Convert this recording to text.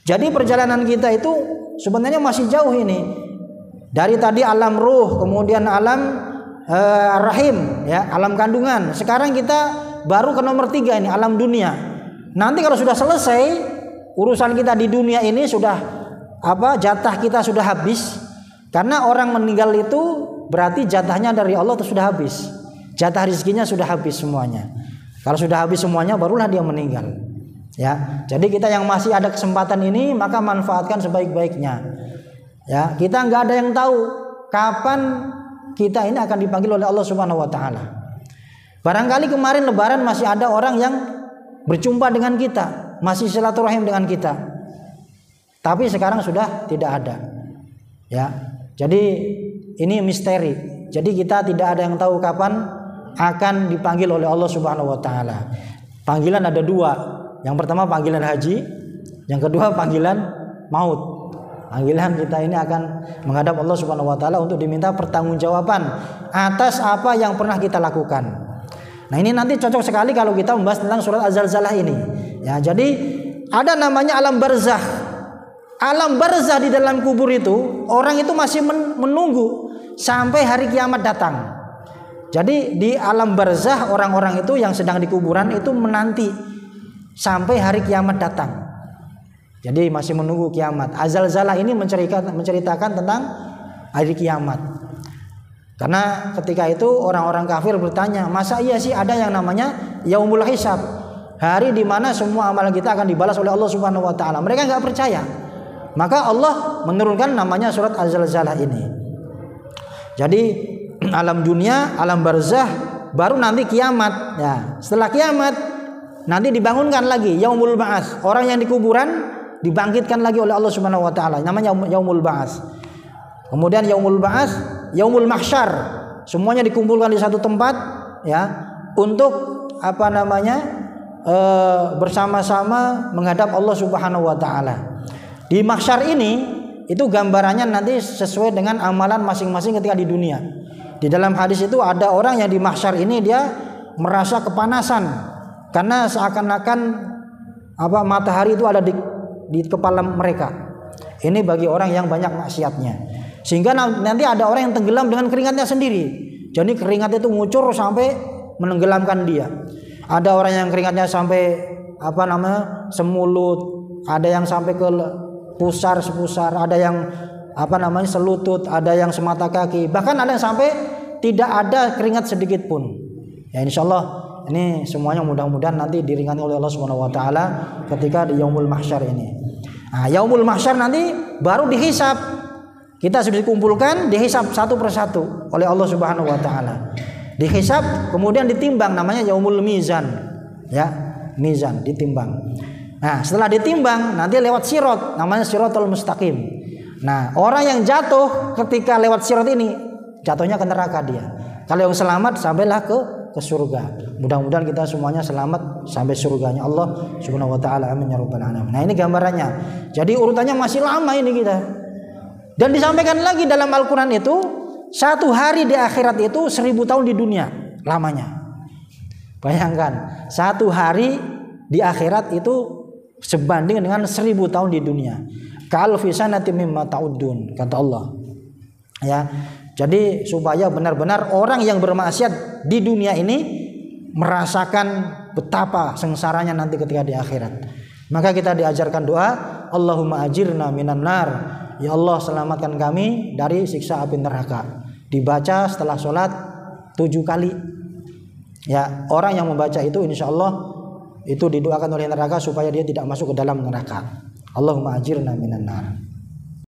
Jadi perjalanan kita itu sebenarnya masih jauh ini. Dari tadi alam ruh, kemudian alam rahim, ya, alam kandungan. Sekarang kita baru ke nomor 3 ini, alam dunia. Nanti kalau sudah selesai urusan kita di dunia ini, sudah jatah kita sudah habis. Karena orang meninggal itu berarti jatahnya dari Allah itu sudah habis. Jatah rezekinya sudah habis semuanya. Kalau sudah habis semuanya barulah dia meninggal. Ya, jadi kita yang masih ada kesempatan ini maka manfaatkan sebaik-baiknya. Ya, kita nggak ada yang tahu kapan kita ini akan dipanggil oleh Allah Subhanahu wa taala. Barangkali kemarin lebaran masih ada orang yang berjumpa dengan kita, masih silaturahim dengan kita. Tapi sekarang sudah tidak ada. Ya. Jadi ini misteri. Jadi kita tidak ada yang tahu kapan akan dipanggil oleh Allah Subhanahu wa taala. Panggilan ada 2. Yang pertama panggilan haji, yang kedua panggilan maut. Panggilan kita ini akan menghadap Allah Subhanahu wa taala untuk diminta pertanggungjawaban atas apa yang pernah kita lakukan. Nah, ini nanti cocok sekali kalau kita membahas tentang surat Az-Zalzalah ini. Ya, jadi ada namanya alam barzah. Alam barzah di dalam kubur itu orang itu masih menunggu sampai hari kiamat datang. Jadi di alam barzah orang-orang itu yang sedang di kuburan itu menanti sampai hari kiamat datang. Jadi masih menunggu kiamat. Az-Zalzalah ini menceritakan tentang hari kiamat. Karena ketika itu orang-orang kafir bertanya, masa iya sih ada yang namanya yaumul hisab, hari di mana semua amalan kita akan dibalas oleh Allah Subhanahu wa taala. Mereka nggak percaya. Maka Allah menurunkan namanya surat Az-Zalzalah ini. Jadi alam dunia, alam barzah, baru nanti kiamat. Ya, setelah kiamat nanti dibangunkan lagi yaumul ba'ats. Orang yang di kuburan dibangkitkan lagi oleh Allah Subhanahu wa taala. Namanya yaumul ba'ats. Kemudian yaumul ba'ats, yaumul mahsyar. Semuanya dikumpulkan di satu tempat, ya, untuk bersama-sama menghadap Allah Subhanahu wa taala. Di mahsyar ini itu gambarannya nanti sesuai dengan amalan masing-masing ketika di dunia. Di dalam hadis itu ada orang yang di mahsyar ini dia merasa kepanasan karena seakan-akan matahari itu ada di kepala mereka. Ini bagi orang yang banyak maksiatnya. Sehingga nanti ada orang yang tenggelam dengan keringatnya sendiri. Jadi keringat itu ngucur sampai menenggelamkan dia. Ada orang yang keringatnya sampai semulut, ada yang sampai ke pusar, ada yang selutut, ada yang semata kaki, bahkan ada yang sampai tidak ada keringat sedikit pun. Ya, insyaallah ini semuanya mudah-mudahan nanti diringani oleh Allah Subhanahu wa taala ketika di yaumul mahsyar ini. Nah, yaumul mahsyar nanti baru dihisab. Kita sudah dikumpulkan, dihisab satu persatu oleh Allah Subhanahu wa taala. Dihisab kemudian ditimbang, namanya yaumul mizan. Ya, mizan ditimbang. Nah, setelah ditimbang nanti lewat sirat, namanya siratul mustaqim. Nah, orang yang jatuh ketika lewat sirat ini jatuhnya ke neraka dia. Kalau yang selamat sampailah ke surga. Mudah-mudahan kita semuanya selamat sampai surganya Allah Subhanahu wa taala. Amin ya rabbal alamin. Nah, ini gambarannya. Jadi urutannya masih lama ini kita. Dan disampaikan lagi dalam Al-Qur'an itu, satu hari di akhirat itu 1000 tahun di dunia lamanya. Bayangkan, satu hari di akhirat itu sebanding dengan 1000 tahun di dunia. Kal fi sanatin mimma ta'udun, kata Allah. Ya. Jadi supaya benar-benar orang yang bermaksiat di dunia ini merasakan betapa sengsaranya nanti ketika di akhirat. Maka kita diajarkan doa, Allahumma ajirna minan nar. Ya Allah, selamatkan kami dari siksa api neraka. Dibaca setelah sholat 7 kali. Ya, orang yang membaca itu insyaallah itu didoakan oleh neraka supaya dia tidak masuk ke dalam neraka. Allahumma ajirna minan nar.